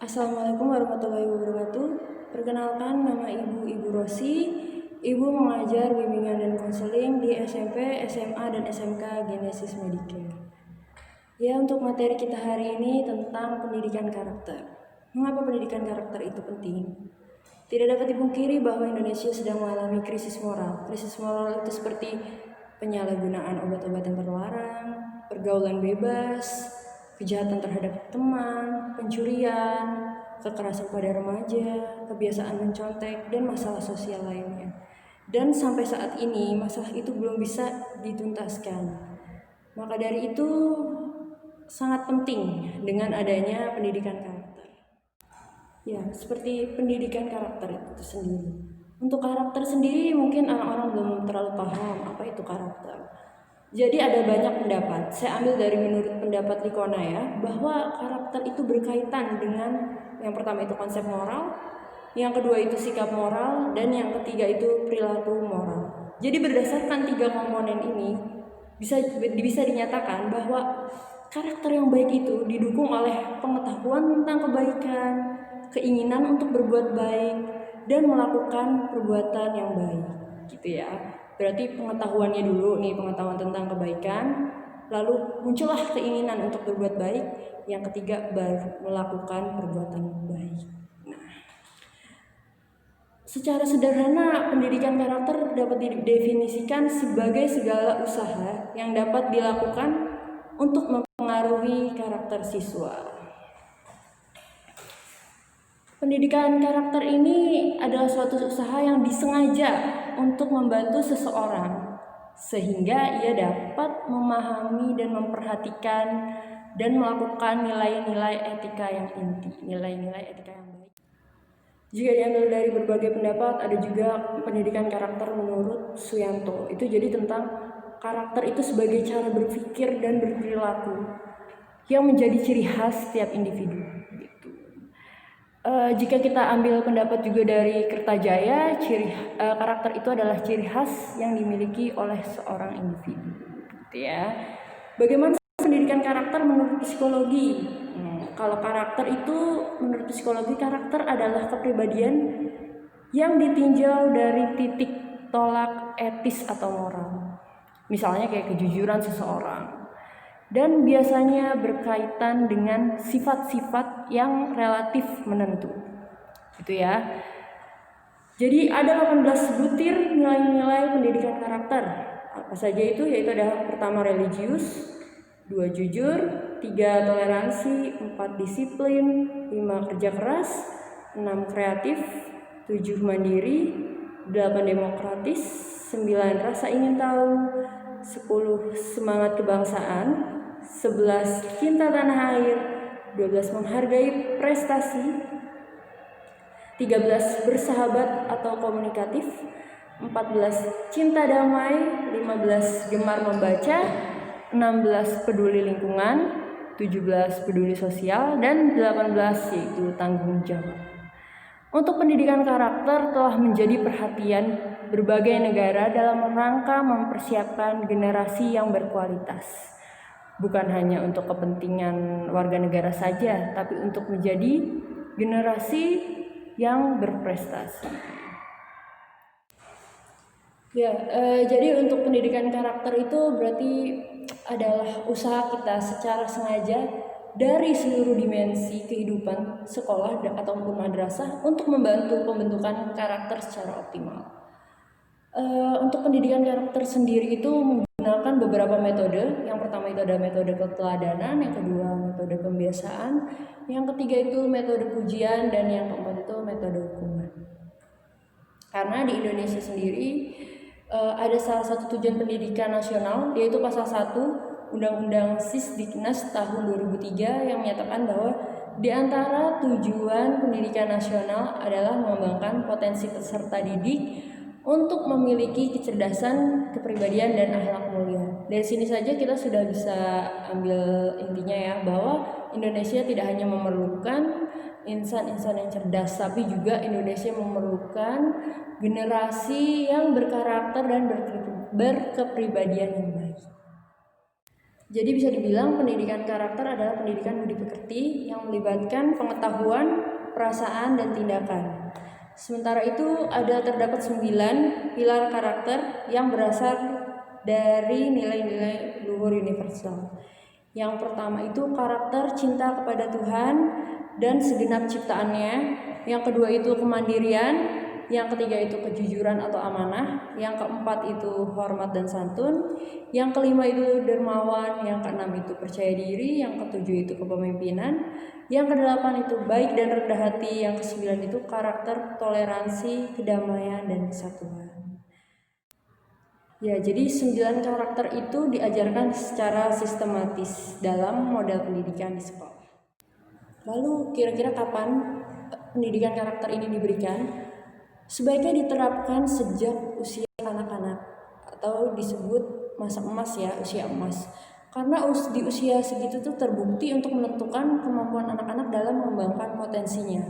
Assalamualaikum warahmatullahi wabarakatuh. Perkenalkan, nama Ibu Rosi. Ibu mengajar bimbingan dan konseling di SMP, SMA, dan SMK Genesis Medicare. Ya, untuk materi kita hari ini tentang pendidikan karakter. Mengapa pendidikan karakter itu penting? Tidak dapat dipungkiri bahwa Indonesia sedang mengalami krisis moral. Krisis moral itu seperti penyalahgunaan obat-obatan terlarang, pergaulan bebas, kejahatan terhadap teman, pencurian, kekerasan pada remaja, kebiasaan mencontek, dan masalah sosial lainnya. Dan sampai saat ini masalah itu belum bisa dituntaskan. Maka dari itu sangat penting dengan adanya pendidikan karakter. Ya, seperti pendidikan karakter itu sendiri. Untuk karakter sendiri mungkin orang-orang belum terlalu paham apa itu karakter. Jadi ada banyak pendapat. Saya ambil dari menurut pendapat Likona ya, bahwa karakter itu berkaitan dengan yang pertama itu konsep moral, yang kedua itu sikap moral, dan yang ketiga itu perilaku moral. Jadi berdasarkan tiga komponen ini bisa dinyatakan bahwa karakter yang baik itu didukung oleh pengetahuan tentang kebaikan, keinginan untuk berbuat baik, dan melakukan perbuatan yang baik, gitu ya. Berarti pengetahuannya dulu nih, pengetahuan tentang kebaikan, lalu muncullah keinginan untuk berbuat baik, yang ketiga baru melakukan perbuatan baik. Nah, secara sederhana pendidikan karakter dapat didefinisikan sebagai segala usaha yang dapat dilakukan untuk mempengaruhi karakter siswa. Pendidikan karakter ini adalah suatu usaha yang disengaja untuk membantu seseorang sehingga ia dapat memahami dan memperhatikan dan melakukan nilai-nilai etika yang inti, nilai-nilai etika yang baik. Jika diambil dari berbagai pendapat, ada juga pendidikan karakter menurut Suyanto. Itu jadi tentang karakter itu sebagai cara berpikir dan berperilaku yang menjadi ciri khas setiap individu. Jika kita ambil pendapat juga dari Kertajaya, karakter itu adalah ciri khas yang dimiliki oleh seorang individu, gitu ya. Bagaimana pendidikan karakter menurut psikologi? Kalau karakter itu menurut psikologi, karakter adalah kepribadian yang ditinjau dari titik tolak etis atau moral. Misalnya kayak kejujuran seseorang. Dan biasanya berkaitan dengan sifat-sifat yang relatif menentu, gitu ya. Jadi ada 18 butir nilai-nilai pendidikan karakter. Apa saja itu? Yaitu ada pertama religius, 2 jujur, 3 toleransi, 4 disiplin, 5 kerja keras, 6 kreatif, 7 mandiri, 8 demokratis, 9 rasa ingin tahu, 10 semangat kebangsaan, 11 cinta tanah air, 12 menghargai prestasi, 13 bersahabat atau komunikatif, 14 cinta damai, 15 gemar membaca, 16 peduli lingkungan, 17 peduli sosial, dan 18 yaitu tanggung jawab. Untuk pendidikan karakter telah menjadi perhatian berbagai negara dalam rangka mempersiapkan generasi yang berkualitas. Bukan hanya untuk kepentingan warga negara saja, tapi untuk menjadi generasi yang berprestasi. Ya, jadi untuk pendidikan karakter itu berarti adalah usaha kita secara sengaja dari seluruh dimensi kehidupan sekolah ataupun madrasah untuk membantu pembentukan karakter secara optimal. Untuk pendidikan karakter sendiri itu menggunakan beberapa metode. Yang pertama itu ada metode keteladanan, yang kedua metode pembiasaan, yang ketiga itu metode pujian, dan yang keempat itu metode hukuman. Karena di Indonesia sendiri ada salah satu tujuan pendidikan nasional, yaitu pasal 1 Undang-Undang Sisdiknas tahun 2003 yang menyatakan bahwa di antara tujuan pendidikan nasional adalah mengembangkan potensi peserta didik untuk memiliki kecerdasan, kepribadian, dan akhlak mulia. Dari sini saja kita sudah bisa ambil intinya ya, bahwa Indonesia tidak hanya memerlukan insan-insan yang cerdas, tapi juga Indonesia memerlukan generasi yang berkarakter dan berkepribadian yang baik. Jadi bisa dibilang pendidikan karakter adalah pendidikan budi pekerti yang melibatkan pengetahuan, perasaan, dan tindakan. Sementara itu terdapat 9 pilar karakter yang berasal dari nilai-nilai luhur universal. Yang pertama itu karakter cinta kepada Tuhan dan segenap ciptaannya. Yang kedua itu kemandirian. Yang ketiga itu kejujuran atau amanah. Yang keempat itu hormat dan santun. Yang kelima itu dermawan. Yang keenam itu percaya diri. Yang ketujuh itu kepemimpinan. Yang kedelapan itu baik dan rendah hati. Yang kesembilan itu karakter toleransi, kedamaian, dan kesatuan. Ya, jadi 9 karakter itu diajarkan secara sistematis dalam model pendidikan di sekolah. Lalu kira-kira kapan pendidikan karakter ini diberikan? Sebaiknya diterapkan sejak usia anak-anak atau disebut masa emas ya, usia emas. Karena di usia segitu tuh terbukti untuk menentukan kemampuan anak-anak dalam mengembangkan potensinya.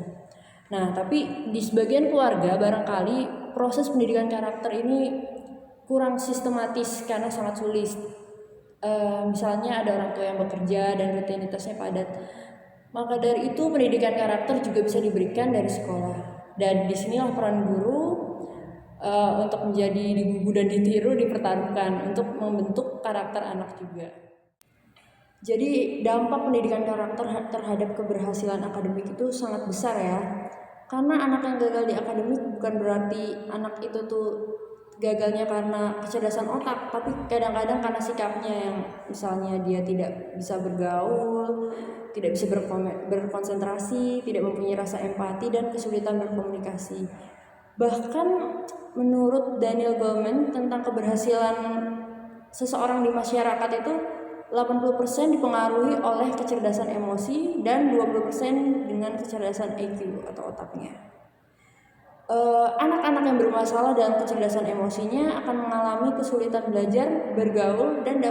Nah, tapi di sebagian keluarga barangkali proses pendidikan karakter ini kurang sistematis karena sangat sulit. Misalnya ada orang tua yang bekerja dan rutinitasnya padat. Maka dari itu pendidikan karakter juga bisa diberikan dari sekolah. Dan disinilah peran guru untuk menjadi digugu dan ditiru dipertaruhkan untuk membentuk karakter anak juga. Jadi dampak pendidikan karakter terhadap keberhasilan akademik itu sangat besar ya. Karena anak yang gagal di akademik bukan berarti anak itu tuh gagalnya karena kecerdasan otak, tapi kadang-kadang karena sikapnya yang misalnya dia tidak bisa bergaul, tidak bisa berkonsentrasi, tidak mempunyai rasa empati, dan kesulitan berkomunikasi. Bahkan menurut Daniel Goleman tentang keberhasilan seseorang di masyarakat itu 80% dipengaruhi oleh kecerdasan emosi dan 20% dengan kecerdasan IQ atau otaknya. Anak-anak yang bermasalah dalam kecerdasan emosinya akan mengalami kesulitan belajar, bergaul, dan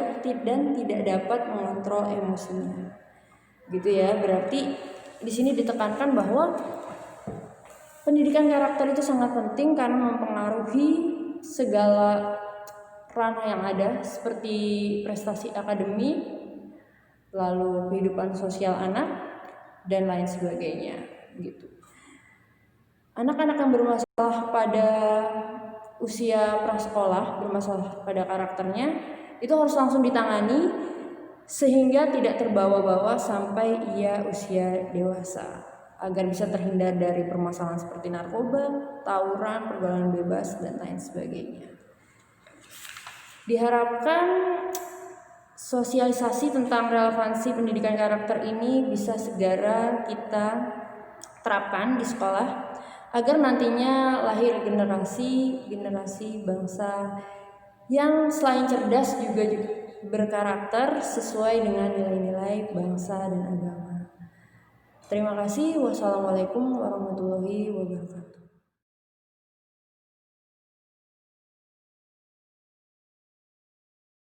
tidak dapat mengontrol emosinya. Gitu ya, berarti di sini ditekankan bahwa pendidikan karakter itu sangat penting karena mempengaruhi segala ranah yang ada seperti prestasi akademik, lalu kehidupan sosial anak, dan lain sebagainya gitu. Anak-anak yang bermasalah pada usia prasekolah, bermasalah pada karakternya, itu harus langsung ditangani sehingga tidak terbawa-bawa sampai ia usia dewasa, agar bisa terhindar dari permasalahan seperti narkoba, tawuran, pergaulan bebas, dan lain sebagainya. Diharapkan sosialisasi tentang relevansi pendidikan karakter ini bisa segera kita terapkan di sekolah agar nantinya lahir generasi bangsa yang selain cerdas juga berkarakter sesuai dengan nilai-nilai bangsa dan agama. Terima kasih. Wassalamualaikum warahmatullahi wabarakatuh.